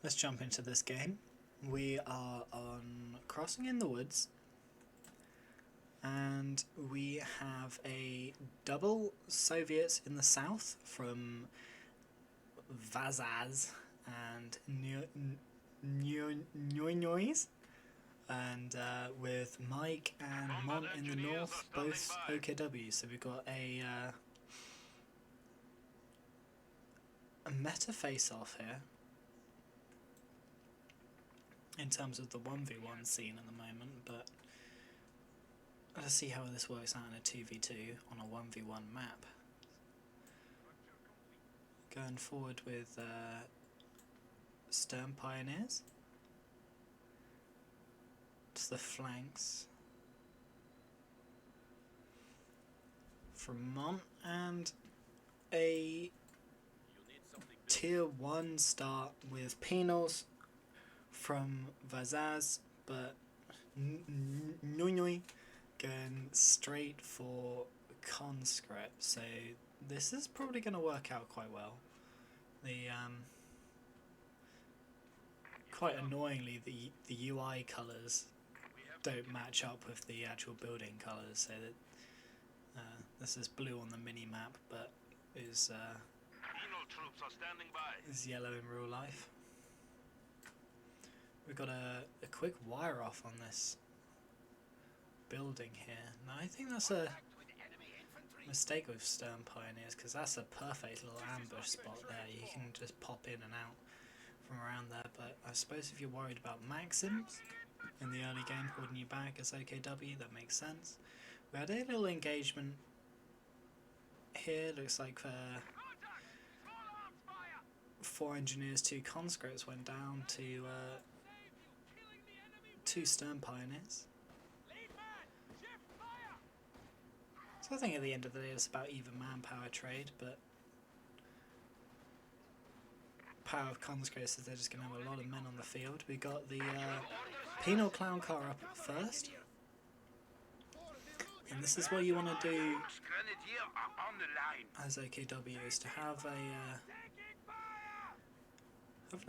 Let's jump into this game. We are on Crossing in the Woods, and we have a double Soviets in the south from Vazaz&Nionois, and with Mike and Mont in the north, both OKW. So we've got a meta face-off here in terms of the 1v1 scene at the moment, but let's see how this works out in a 2v2 on a 1v1 map. Going forward with Stern Pioneers to the flanks from Mont, and a tier 1 start with Penals from Vazaz, but Nionois going straight for conscript, so this is probably going to work out quite well. The quite annoyingly, the UI colours don't match up with the actual building colours, so that this is blue on the mini map, but is yellow in real life. We've got a quick wire off on this building here. Now I think that's a mistake with Stern Pioneers, because that's a perfect little ambush spot there. You can just pop in and out from around there, but I suppose if you're worried about Maxims in the early game holding you back as OKW, that makes sense. We had a little engagement here. Looks like 4 engineers, 2 conscripts went down to 2 Stern Pioneers. So I think at the end of the day it's about even manpower trade, but power of conscripts is they're just going to have a lot of men on the field. We got the penal clown car up first, and this is what you want to do as OKW, is to have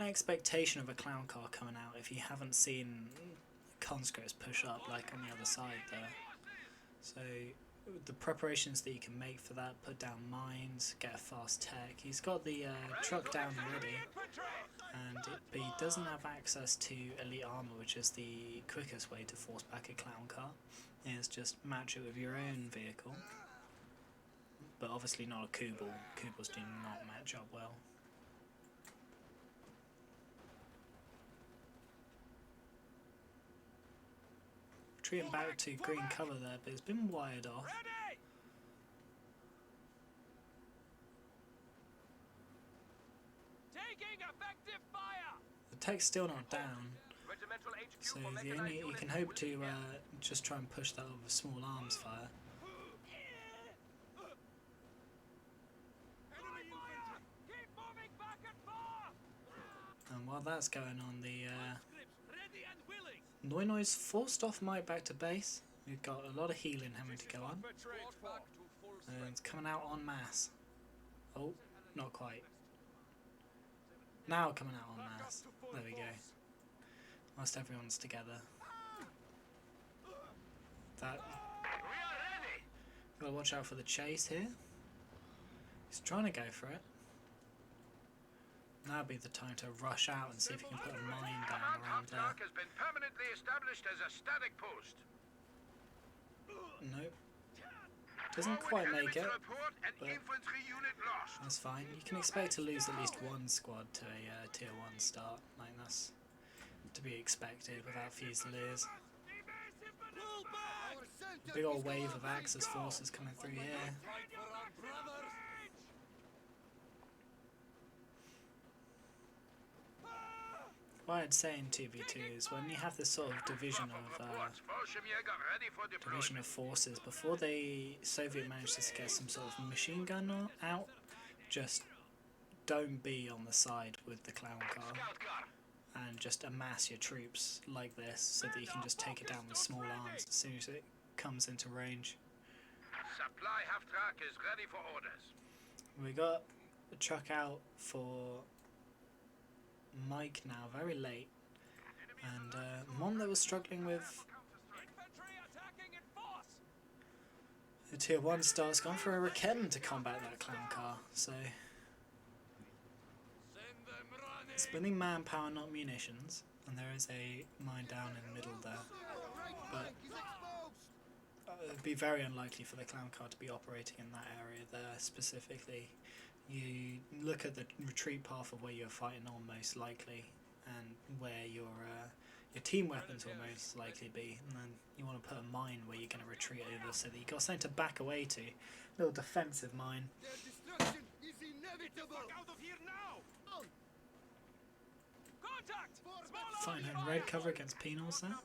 an expectation of a clown car coming out if you haven't seen conscripts push up like on the other side there. So the preparations that you can make for that: put down mines, get a fast tech. He's got the truck down already, but he doesn't have access to elite armor, which is the quickest way to force back a clown car, is just match it with your own vehicle. But obviously not a Kubel. Kubels do not match up well. Retreating back to green cover there, but it's been wired off. The tech's still not down, so the only you can hope to just try and push that with small arms fire. And while that's going on, the Nionois forced off Mike back to base. We've got a lot of healing having to go on, and it's coming out en masse. Oh, not quite. Now coming out en masse. There we go. Whilst everyone's together. That. Gotta watch out for the chase here. He's trying to go for it. Now would be the time to rush out and see if you can put a mine down around there. Has been permanently established as a static post. Nope. Doesn't quite make it, but that's fine. You can expect to lose at least 1 squad to a tier 1 start. Like, that's to be expected without Fusiliers. Big old wave of Axis forces coming through here. What I'd say in 2v2 is when you have this sort of division of forces, before the Soviet manages to get some sort of machine gun out, just don't be on the side with the clown car and just amass your troops like this so that you can just take it down with small arms as soon as it comes into range. Supply half track is ready for orders. We got a truck out for Mike now, very late. And Mont that was struggling with the tier 1 star's gone for a Raketten to combat that clown car, so spending manpower, not munitions, and there is a mine down in the middle there, but it'd be very unlikely for the clown car to be operating in that area there specifically. You look at the retreat path of where you're fighting on most likely, and where your team weapons will most likely be, and then you want to put a mine where you're going to retreat over so that you've got something to back away to. A little defensive mine. Their destruction is inevitable. Out of here now. Contact. Fine, and red cover against penals there.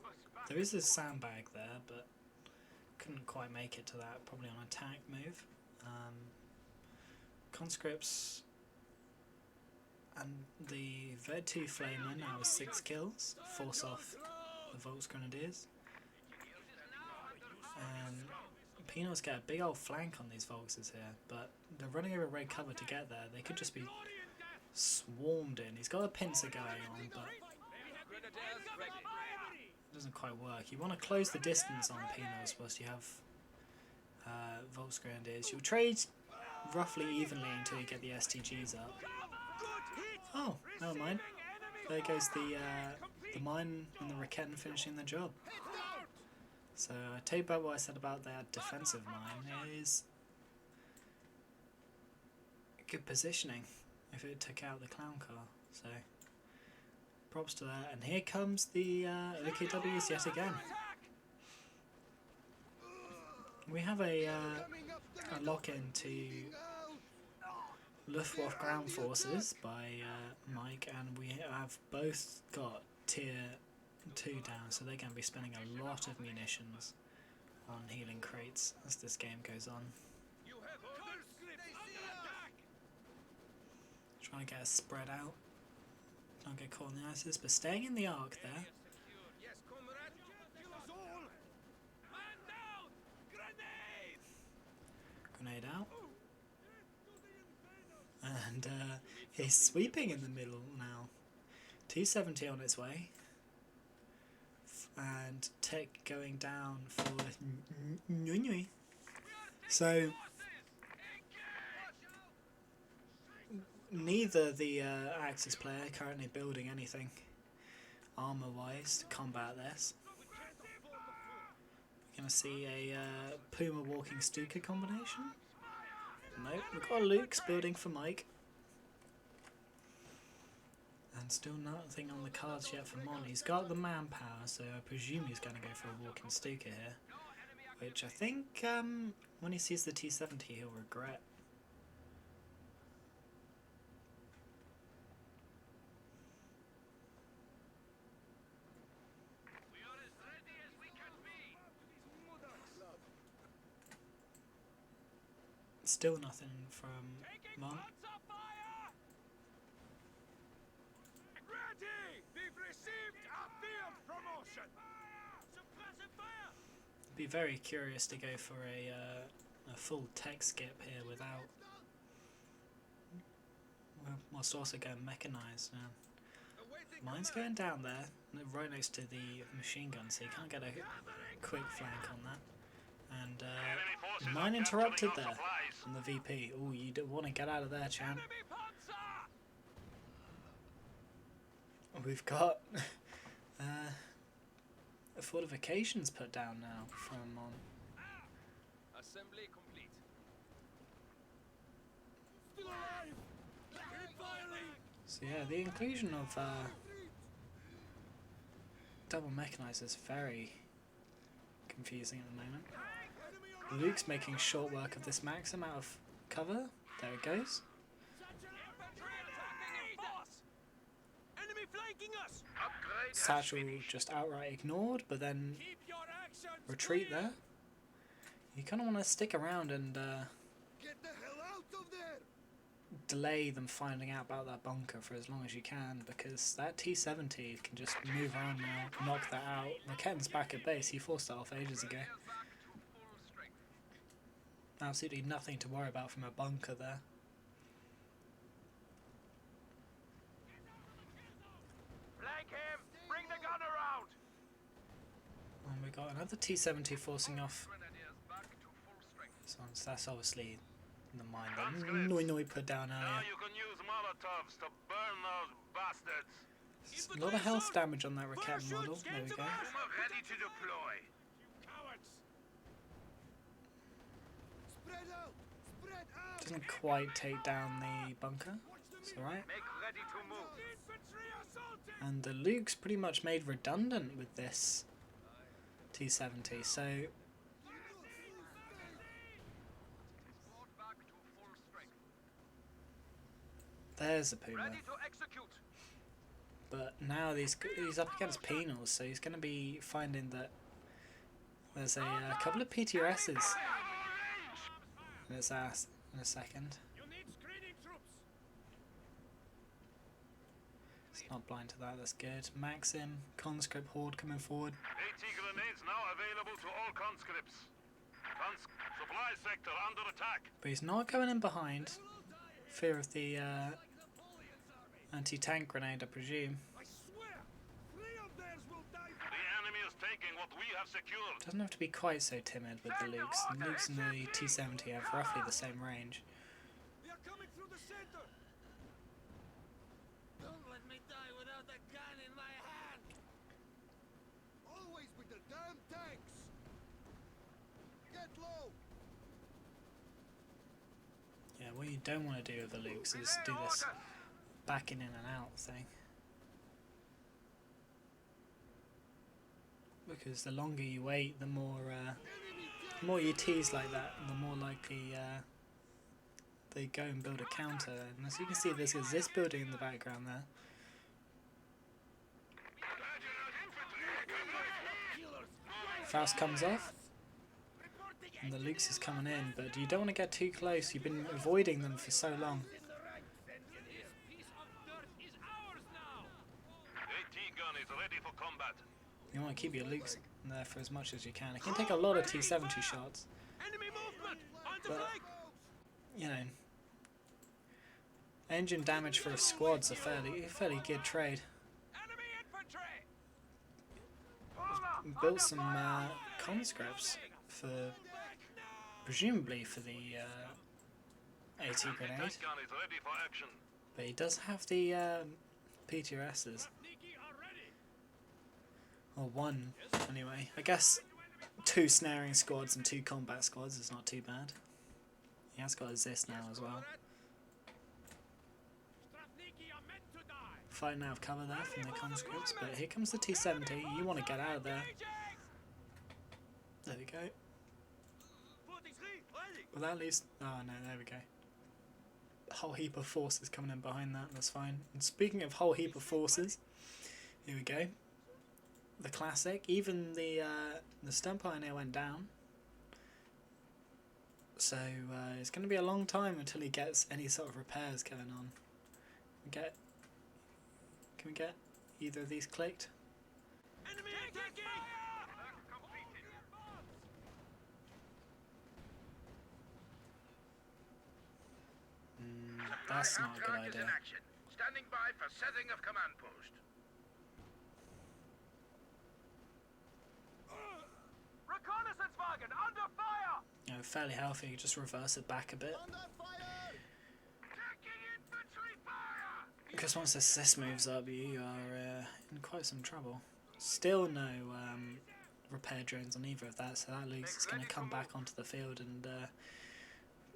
There is a sandbag there, but couldn't quite make it to that, probably on attack move. Conscripts and the Ved 2 Flamer now with 6 kills, force off the Volks Grenadiers. And Penals get a big old flank on these Volkses here, but they're running over red cover to get there. They could just be swarmed in. He's got a pincer going on, but it doesn't quite work. You want to close the distance on Penals whilst you have Volks Grenadiers. You'll trade roughly evenly until you get the STGs up. Oh, never mind. There goes the mine and the Raketten finishing the job. So I take back what I said about that defensive mine. It is good positioning if it took out the clown car. So props to that. And here comes the OKWs yet again. We have a lock-in to Luftwaffe Ground Forces by Mike, and we have both got tier 2 down, so they're going to be spending a lot of munitions on healing crates as this game goes on. Trying to get us spread out, not get caught in the ISIS, but staying in the arc there. Grenade out. And he's sweeping in the middle now. 270 on its way. And tech going down for Nionois. So neither the Axis player currently building anything armor wise to combat this. We're going to see a Puma walking Stuka combination. Nope, we've got a Luke's building for Mike. And still nothing on the cards yet for Mon. He's got the manpower, so I presume he's going to go for a walking Stuka here. Which I think when he sees the T-70 he'll regret. Still nothing from Mon. Be very curious to go for a full tech skip here without, whilst also going mechanised now. Mine's going down there, right next to the machine gun, so you can't get a quick flank on that. And mine interrupted there on the VP. Oh, you don't want to get out of there, champ. We've got fortifications put down now from Assembly complete. So yeah, the inclusion of double mechanized is very confusing at the moment. Luke's making short work of this maxim out of cover. There it goes. Satchel just outright ignored, but then retreat there. You kind of want to stick around and delay them finding out about that bunker for as long as you can, because that T-70 can just move around now, knock that out. Raketten's back at base, he forced that off ages ago. Absolutely nothing to worry about from a bunker there. got another T-70 forcing off. So that's obviously the mine that Nionois put down Now earlier. you can use Molotovs to burn those bastards. There's a lot of health damage on that Raketten model. There we go. Boomer ready to deploy. Cowards! Spread out! Spread out! Doesn't quite take down the bunker. It's alright. Make ready to move. Infantry assaulting! And the Luke's pretty much made redundant with this T-70. So there's a Puma. Ready to execute. But now he's up against penals, so he's going to be finding that there's a couple of PTRSs in his ass in a second. You need screening troops! It's not blind to that, that's good. Maxim, conscript horde coming forward. AT grenades now available to all conscripts. Supply sector under attack. But he's not going in behind. Fear of the anti-tank grenade, I presume. I swear! 3 of theirs will die! The enemy is taking what we have secured. Doesn't have to be quite so timid with the Lukes. The Lukes and the T-70 have roughly the same range. They are coming through the center! Don't let me die without a gun in my hand! Always with the damn tanks! Get low! Yeah, what you don't want to do with the Lukes is do this backing in and out thing. Because the longer you wait, the more you tease like that, the more likely they go and build a counter. And as you can see, there's this building in the background there. Faust comes off, and the Lukes is coming in, but you don't want to get too close. You've been avoiding them for so long. AT gun is ready for combat. You want to keep your Lukes in there for as much as you can. It can take a lot of T-70 shots, Enemy movement! On the but flank! you know, engine damage for a squad's a fairly good trade. Enemy infantry! Built some conscripts for presumably for the AT grenade, Tank gun is ready for action. but he does have the PTRSs, Niki are ready! or one anyway. I guess 2 snaring squads and 2 combat squads is not too bad. He has got a Zist now as well. Strafniki are meant to die! Fighting out of cover there from the conscripts, but here comes the T-70. You want to get out of there. There we go. 43, ready! Well, that leaves... Oh no, there we go. A whole heap of forces coming in behind that, that's fine. And speaking of whole heap of forces, here we go. The classic, even the Stun Pioneer went down. So it's going to be a long time until he gets any sort of repairs going on. Can we get either of these clicked? Enemy attacking! That's not a good Half-track is idea. in action. Standing by for setting of command post. Reconnaissance wagon under fire! You know, fairly healthy, just reverse it back a bit. Taking infantry fire! Because once this moves up, you are in quite some trouble. Still no repair drones on either of that, so that Luke's is going to come back onto the field and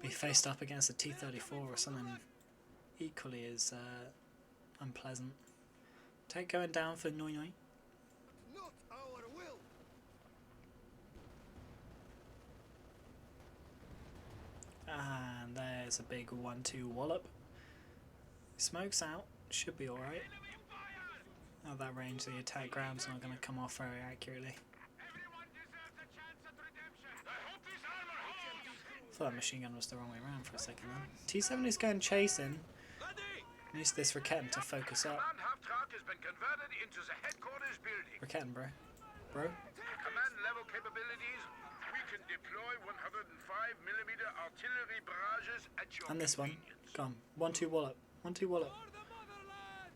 be faced up against a T-34 or something equally as unpleasant. Take going down for Nionois. Not our will! And there's a big 1-2 wallop. Smokes out, should be alright. At that range, the attack grab's not going to come off very accurately. Everyone deserves a chance at redemption. I hope this armor holds. Thought that machine gun was the wrong way around for a second then. T-70's going chasing. Ready! Needs this Raketten to focus up. Command half-track has been converted into the headquarters building. Raketten, bro. Bro? Command level capabilities. We can deploy 105mm artillery barrages at your And this one. convenience. Go on. 1-2 wallop. 1-2 wallop. For the motherland!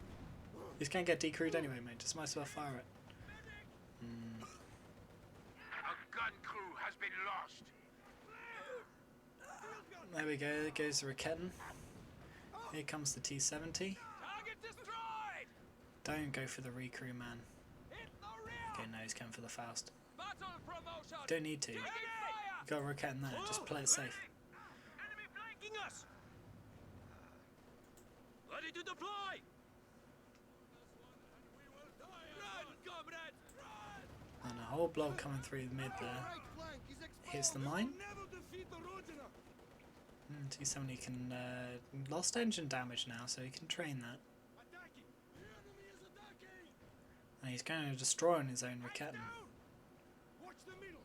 He's going to get decrewed anyway, mate. Just might as well fire it. has been lost. There we go, there goes the Raketten. Here comes the T-70. Target destroyed! Don't go for the recrew, man. Hit the rear! Okay, no, he's going for the Faust. Battle promotion! Don't need to. You Taking got a Raketten there, just play it safe. fire! Enemy flanking us! Ready to deploy! Run, comrades! Run! And a whole blob coming through the mid there. Right flank is exposed. Hits the mine. Never defeat the Rodina. T-70 can lost engine damage now, so he can train that. Attacking. The enemy is attacking. And he's going to destroy on his own Raketten. Watch the middle.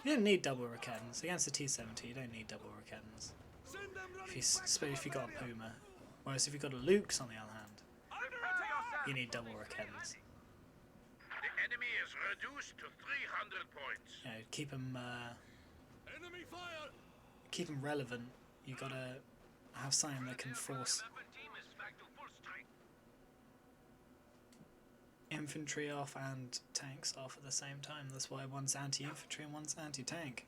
You don't need double Rakettens. Against the T-70, you don't need double Rakettens. Send them running If you, back to especially if you got a Bavaria. Puma. Whereas if you got a Luke's on the other hand, Under attack! you need double Rakettens. The enemy is reduced to 300 points. You know, keep them Enemy fire. relevant. You gotta have something that can force Team is back to full strength. infantry off and tanks off at the same time. That's why one's anti-infantry and one's anti-tank.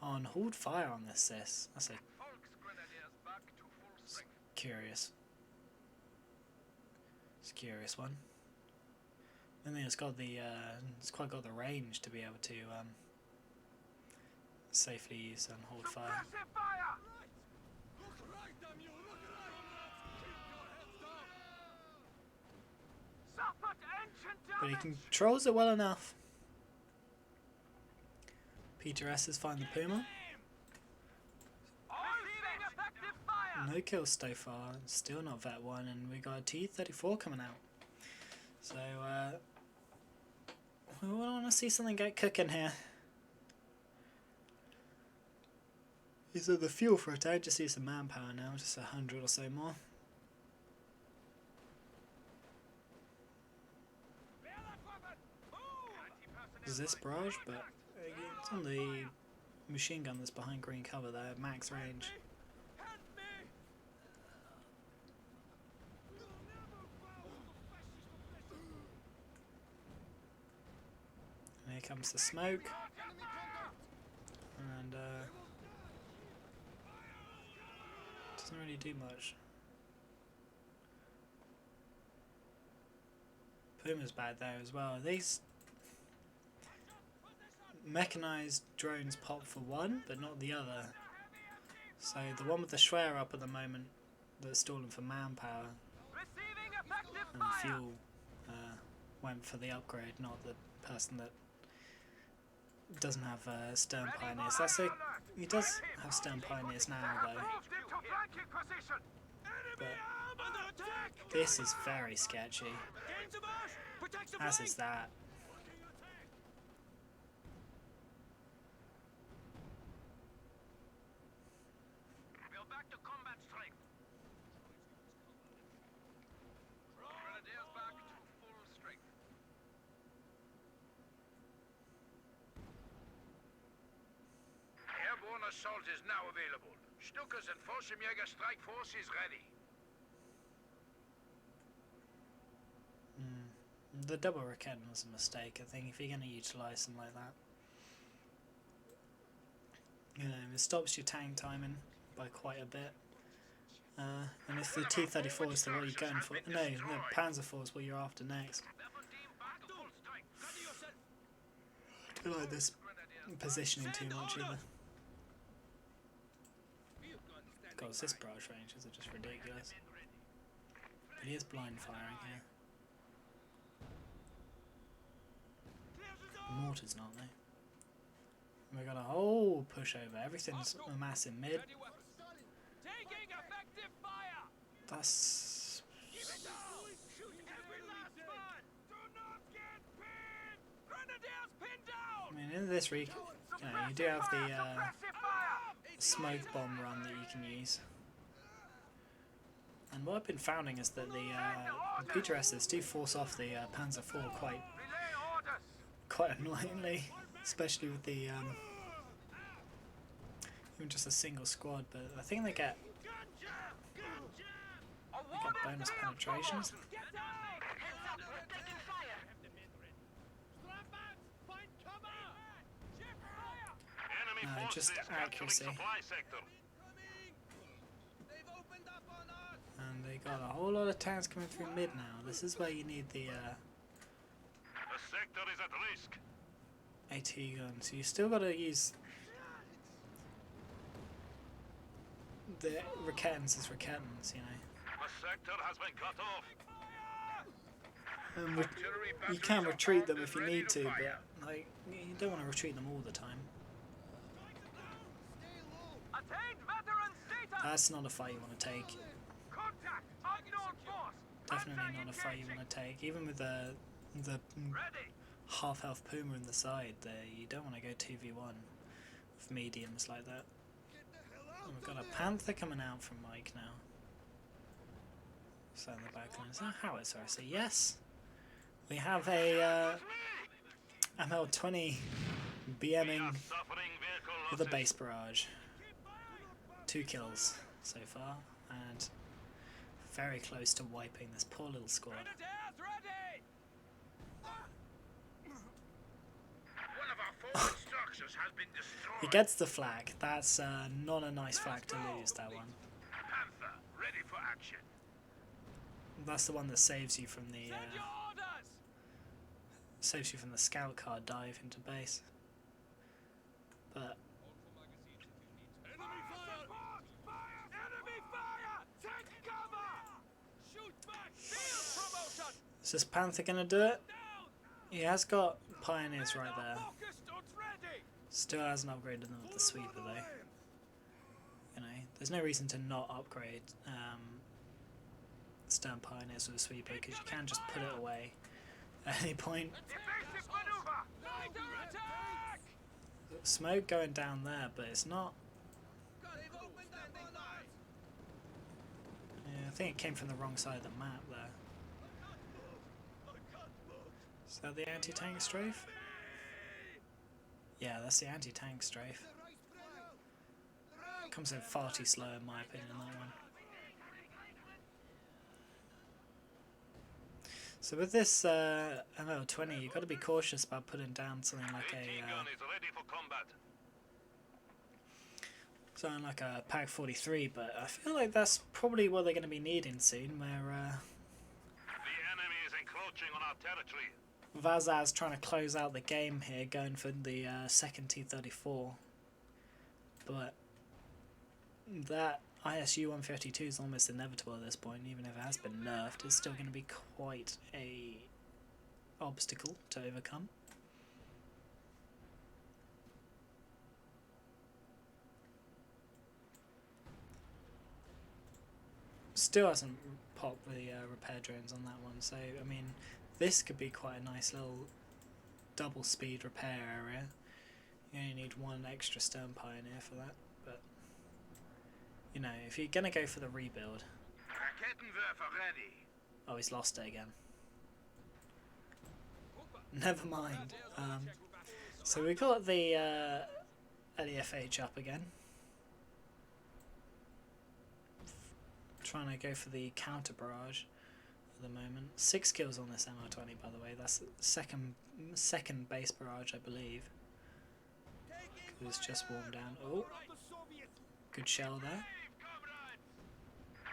Oh, and hold fire on this sis. That's a curious. It's a curious one. I think it's got the it's quite got the range to be able to safely use and hold fire. Suppressive fire! Look right, damn you. Look right. Keep your heads down. Suffered engine But he damage! controls it well enough. Peter S is finding the Puma. Receiving effective fire! No kills so far. Still not Vet 1, and we got a T-34 coming out. So we want to see something get cooking here. Is it the fuel for it? I just use some manpower now, just 100 or so more. Is this barrage? But it's on the machine gun that's behind green cover there, max range. Help me! And here comes the smoke. And doesn't really do much. Puma's bad there as well. These mechanized drones pop for one, but not the other. So the one with the Schwer up at the moment that's stalling for manpower Receiving effective and fire! fuel went for the upgrade, not the person that doesn't have stern pioneers. That's a, he does have stern pioneers now though, Moved into flanking position! but Under attack! this is very sketchy, Gain the bush! Protect the as flank! is that. We're back to combat strength. Grenadiers back to full strength. Airborne assault is now available. Stukas and Fallschirmjäger strike force is ready. The double Raketten was a mistake, I think, if you're going to utilise them like that. You know, it stops your tank timing by quite a bit. And if the T-34 is the what you're going for, no, the Panzer IV is what you're after next. Rebel team back to full strength. Ready yourself! I don't like this positioning too much either. God, this barrage ranges are just ridiculous. But he is blind firing here. Mortars, not they? We got a whole pushover. Everything's a massive mid. Ready weapons. Taking effective fire! That's Keep it down! Shoot every last man! Do not get pinned! Grenadiers pinned down! I mean, in this you know, you do have the Suppressive fire! smoke bomb run that you can use. And what I've been finding is that the Peter S's do force off the Panzer IV Relay orders! quite annoyingly, especially with the even just a single squad. But I think they get bonus penetrations. Get down! Heads up, we're taking fire! just accuracy. They've opened up on us. And they got a whole lot of tanks coming through mid now. This is where you need the The sector is at risk. AT gun. So you still got to use the Raketans as Raketans, you know. The sector has been cut off. And you can retreat them if you need to, but like you don't want to retreat them all the time. Attained veteran status. That's not a fight you want to take. Contact unknown force. Definitely not a fight you want to take. Even with the Ready. half health Puma in the side there, you don't want to go 2v1 with mediums like that. And we've got a Panther coming out from Mike now. So in the back line, is that howitzer? I say yes. We have a ML20 BMing with a base barrage. 2 kills so far, and very close to wiping this poor little squad. Grenadiers ready. One of our forward structures has been destroyed. He gets the flag. That's not a nice flag to lose, that one. Panther, ready for action. That's the one that saves you from the Send your orders. scout car dive into base. But Enemy fire! Support. Fire. Enemy fire. Take cover. Shoot back. Field promotion. is this Panther gonna do it? Down. He has got pioneers right there. Focused and ready. Still hasn't upgraded them with the sweeper though. You know, there's no reason to not upgrade stern pioneers with a sweeper because you can just put it away at any point. Evasive maneuver. Fighter attack. Smoke going down there, but it's not. They've opened up on us. Yeah, I think it came from the wrong side of the map there. Is that the anti-tank strafe? Yeah, that's the anti-tank strafe. Comes in far too slow in my opinion, that one. So with this ML20, you've got to be cautious about putting down something like AT gun is ready for combat. PAC 43, but I feel like that's probably what they're going to be needing soon, where The enemy is encroaching on our territory. Vazaz trying to close out the game here, going for the second T-34. But that ISU 152 is almost inevitable at this point, even if it has been nerfed. It's still going to be quite a obstacle to overcome. Still hasn't popped the repair drones on that one, so I mean this could be quite a nice little double speed repair area. You only need one extra stern pioneer for that, but you know, if you're gonna go for the rebuild. Raketenwerfer ready. Oh, he's lost it again. Never mind. So we got the LEFH up again. Trying to go for the counter barrage at the moment. 6 kills on this MR20, by the way. That's the second base barrage, I believe. It's just warmed down. Oh, good shell there.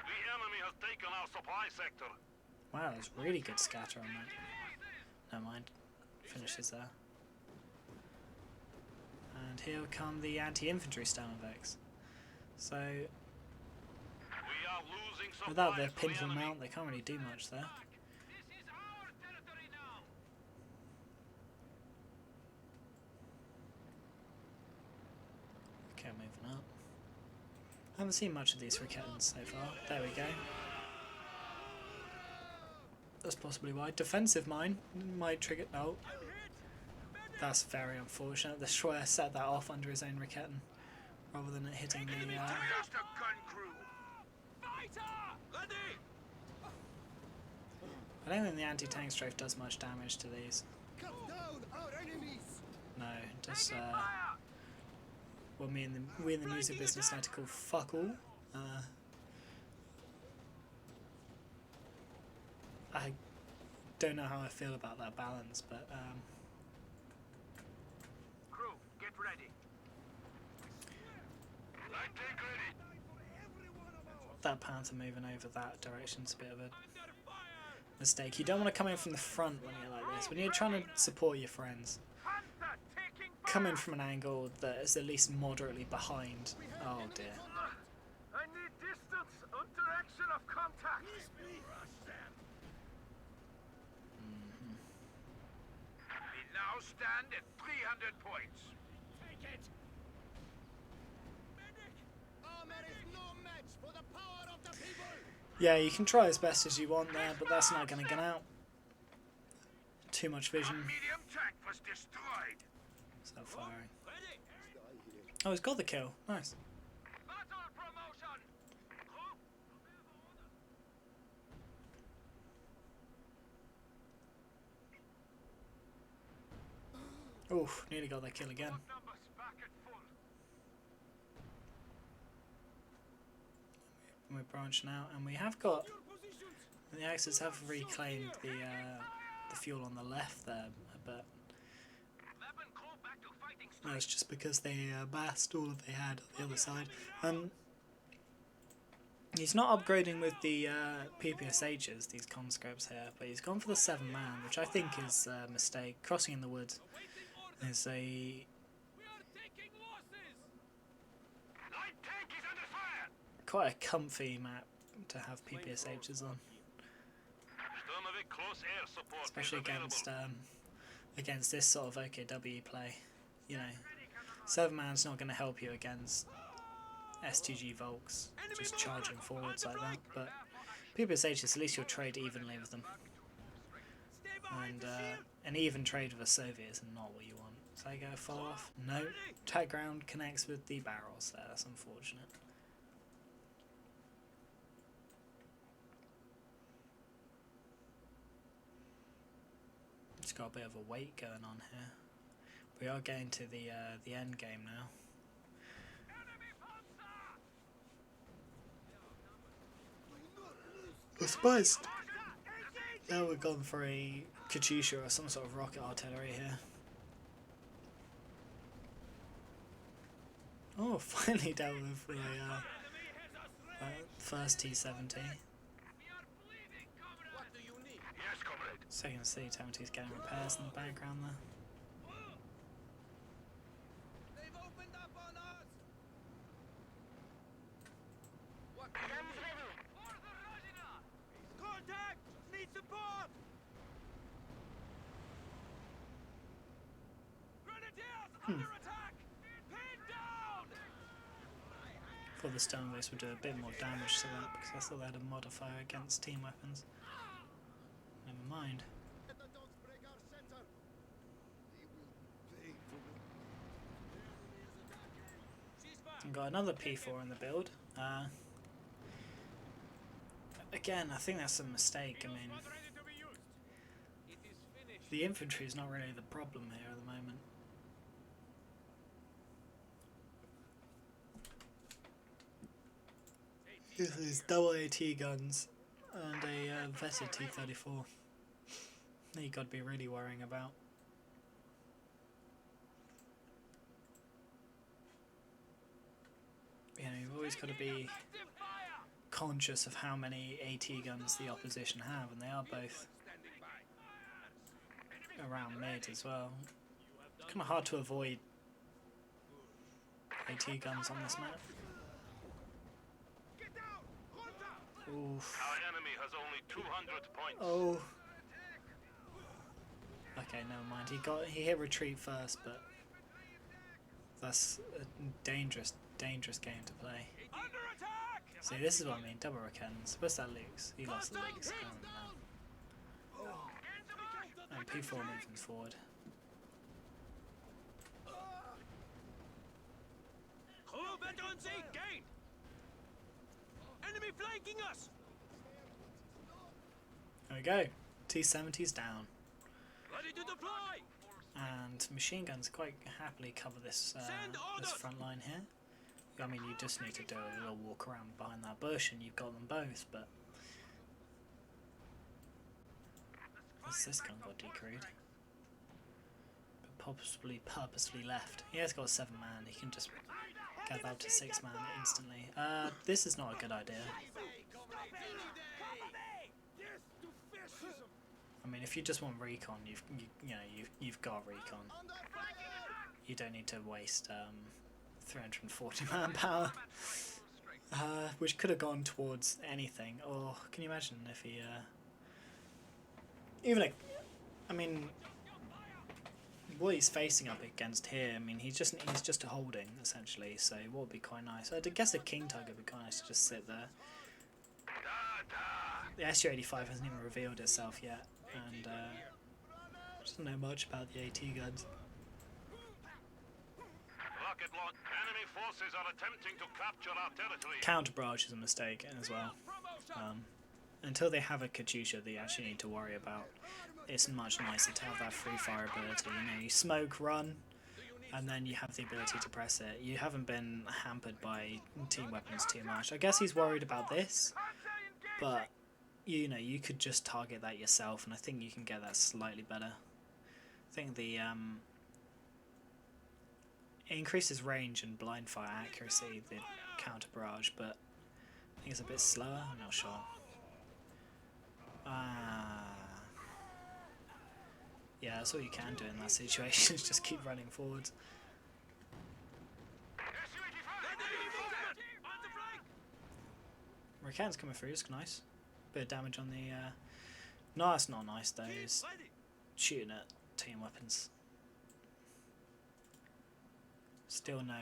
The enemy has taken our supply sector. Wow, there's really good scatter on that. Never mind. Finishes there. And here come the anti-infantry Sturmoveks. So We are losing supplies without their to the pintle enemy. mount, they can't really do much there. This is our territory now. Okay, moving up. I haven't seen much of these Raketans so far. There we go. That's possibly why. Defensive mine might trigger. No. That's very unfortunate. The Schwer set that off under his own Raketan rather than it hitting the. Use the gun crew. Fighter! Ready! I don't think the anti-tank strafe does much damage to these. Cut down our enemies! No, just Taking fire! what we in the music business like to call fuck all. I don't know how I feel about that balance, but Crew, get ready. that panther moving over that direction's a bit of a mistake. You don't want to come in from the front when you're like this. When you're trying to support your friends, Panther taking come in from an angle that is at least moderately behind. Oh dear. I need distance and direction of contact. We now stand at 300 points. Take it. Medic! Armor is no match for the power of the people. Yeah, you can try as best as you want there, but that's not going to get out. Too much vision. Medium tank was destroyed. Stop firing. Ready. Oh, he's got the kill. Nice. Battle promotion. Oof, nearly got that kill again. Numbers back at full. We're branching out, and we have got... The Axis have reclaimed the fuel on the left there, but Weapon crew back to fighting that's just because they massed all that they had on the other side. He's not upgrading with the PPSHs, these conscripts here, but he's gone for the 7-man, which I think is a mistake. Crossing in the woods is a We are taking losses. Light tank is under fire. quite a comfy map to have PPSHs on, Sturmovik close air support especially against this sort of OKW play. You know, 7-man's not going to help you against STG Volks just charging forwards like that, but PPSHs, at least you'll trade evenly with them. And an even trade with a Soviet is not what you want. So I go fall off. No, tight ground connects with the barrels there. That's unfortunate. It's got a bit of a weight going on here. We are getting to the end game now. I suppose now we've gone for a Katyusha or some sort of rocket artillery here. Oh, finally dealt with the first T-70. What do you need? Yes, comrade. Second C-70 is getting repairs in the background there. They've opened up on us. What? Contact! Need support! Grenadiers under attack! Pinned down! Thought the Stonebase would do a bit more damage to that because I thought they had a modifier against team weapons. Never mind. Let the dogs break our center. They will pay for it. And got another P4 in the build. Again, I think that's a mistake. I mean, Not ready to be used. It is finished. the infantry is not really the problem here at the moment. This is double AT guns and a vetted T-34 that you got to be really worrying about. You know, you've always got to be Active fire! conscious of how many AT guns the opposition have, and they are both Standing by. around mid as well. It's kind of hard to avoid AT guns on this map. Get down! Runter! Oof. Our enemy has only 200 points. Oh. Okay, never mind. He hit retreat first, but that's a dangerous game to play. Under attack! See, this is what I mean. Double Rakens. Where's that Luke's? He lost the Luke's. And P4 moving forward. Crew veterancy gained! Enemy flanking us! There we go. T-70's down. Ready to deploy! And machine guns quite happily cover this this front line here. I mean, you just need to do a little walk around behind that bush and you've got them both, but this gun got decrewed. But possibly purposefully left. He has got a 7-man, he can just gather up to 6 man instantly. This is not a good idea. I mean, if you just want recon, you've got recon. You don't need to waste 340 manpower, which could have gone towards anything. Or can you imagine if he I mean, what he's facing up against here, I mean, he's just a holding essentially. So what would be quite nice? I guess a king tiger would be quite nice to just sit there. The SU-85 hasn't even revealed itself yet, and doesn't know much about the AT guns. Rocket launch. Enemy forces are attempting to capture our territory. Counter barrage is a mistake as well. Until they have a Katyusha, they actually need to worry about. It's much nicer to have that free fire ability. You smoke, run, and then you have the ability to press it. You haven't been hampered by team weapons too much. I guess he's worried about this, but you could just target that yourself, and I think you can get that slightly better. I think the it increases range and blind fire accuracy, the counter barrage, but I think it's a bit slower. I'm not sure. Yeah, that's all you can do in that situation, is just keep running forwards. Rakan's coming through, it's nice. Bit of damage on the... No, it's not nice though, it's shooting at team weapons. Still no,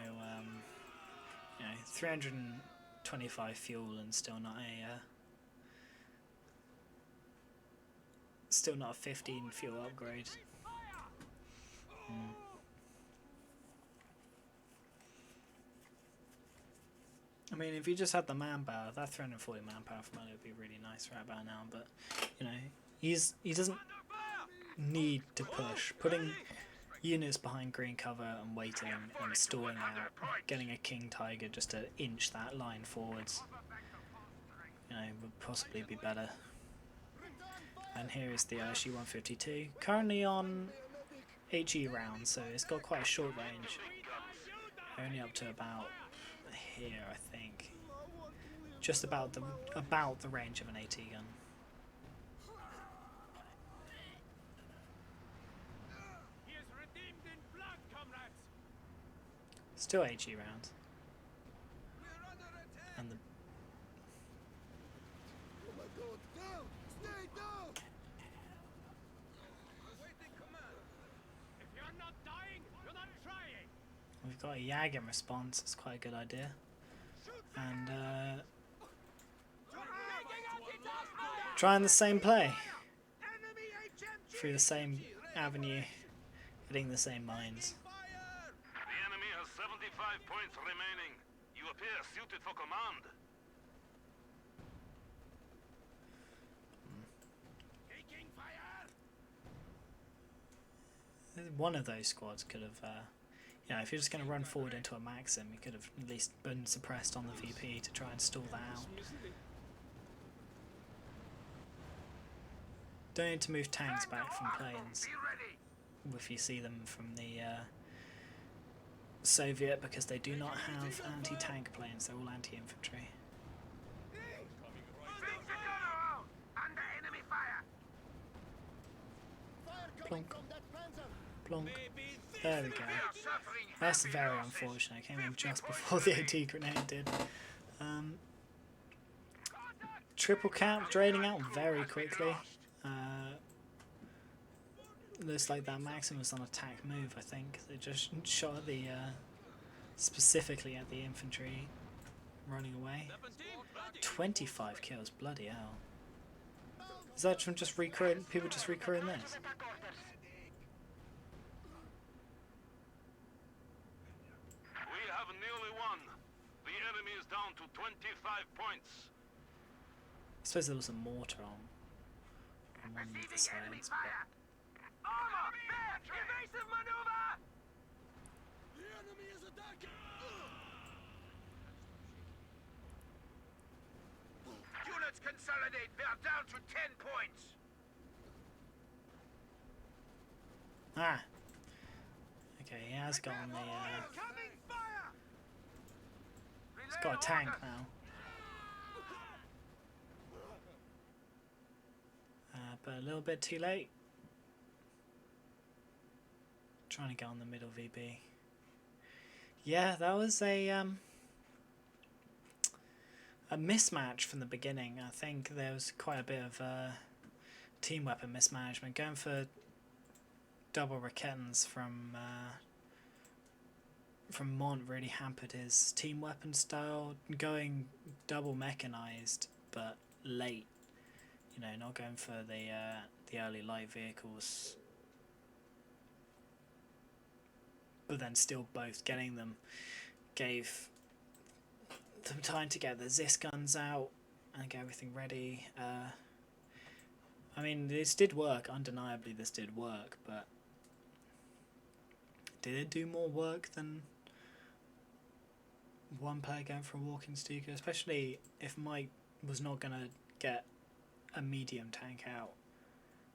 325 fuel and still not a... Still not a 15 fuel upgrade. I mean, if you just had the manpower, that 340 manpower from earlier would be really nice right about now. But he doesn't need to push. Putting units behind green cover and waiting and stalling out, getting a king tiger just to inch that line forwards, would possibly be better. And here is the SU-152, currently on HE rounds, so it's got quite a short range, only up to about here, I think, just about the range of an AT gun. Still HE rounds, and the we've got a Yag in response, it's quite a good idea. And trying the same play through the same avenue, hitting the same mines. The enemy has 75 points remaining. You appear suited for command. One of those squads could have, if you're just going to run forward into a Maxim, you could have at least been suppressed on the VP to try and stall that out. Don't need to move tanks back from planes if you see them from the Soviet, because they do not have anti-tank planes, they're all anti-infantry. Plonk. Plonk. There we go. That's very unfortunate. It came in just before the AT grenade did. Triple cap draining out very quickly. Looks like that Maxim was on attack move, I think. They just shot at the specifically at the infantry running away. 25 kills, bloody hell. Is that from just recruiting, people just recruiting this? We have nearly won. The enemy is down to 25 points. I suppose there was a mortar on one of the sides, but... Evasive maneuver! The enemy is attacking! Units consolidate. They're down to 10 points. Ah! Okay, he has gotten the... It's got a tank now. But a little bit too late. Trying to get on the middle VB. Yeah, that was a mismatch from the beginning. I think there was quite a bit of team weapon mismanagement. Going for double Raketans from Mont really hampered his team weapon style. Going double mechanized but late, you know, not going for the early light vehicles, but then still both getting them gave them time to get the Zis guns out and get everything ready. I mean, this did work, undeniably this did work, but did it do more work than one player going for a walking Stuka? Especially if Mike was not going to get a medium tank out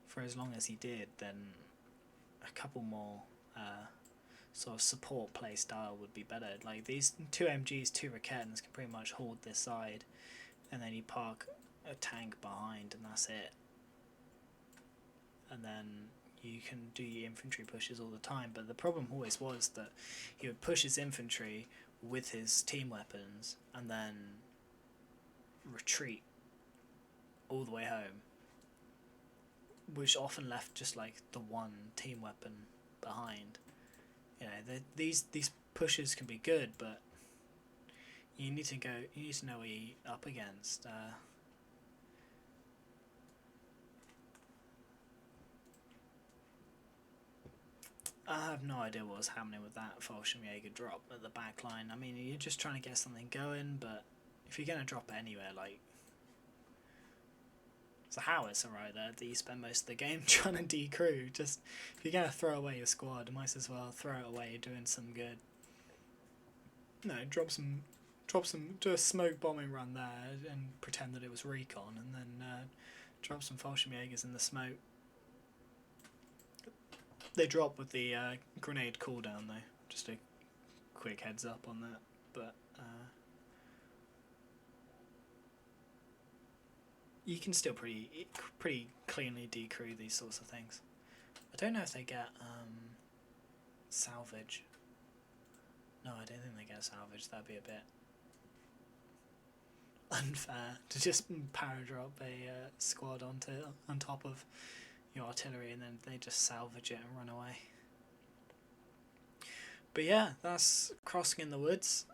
for as long as he did, then a couple more sort of support play style would be better. Like these two MGs, two Raketans can pretty much hold this side, and then you park a tank behind and that's it. And then you can do your infantry pushes all the time, but the problem always was that he would push his infantry with his team weapons and then retreat all the way home, which often left just like the one team weapon behind. You know, these pushes can be good, but you need to know what you're up against. I have no idea what was happening with that Fallschirmjäger drop at the back line. I mean, you're just trying to get something going, but if you're going to drop it anywhere, like, it's a howitzer right there that you spend most of the game trying to decrew. Just, if you're going to throw away your squad, you might as well throw it away doing some good. No, do a smoke bombing run there and pretend that it was recon, and then drop some Fallschirmjägers in the smoke. They drop with the grenade cooldown though, just a quick heads up on that, but you can still pretty cleanly decrew these sorts of things. I don't know if they get salvage. No, I don't think they get salvage. That'd be a bit unfair to just power drop a squad on top of your artillery and then they just salvage it and run away. But yeah, that's Crossing in the Woods.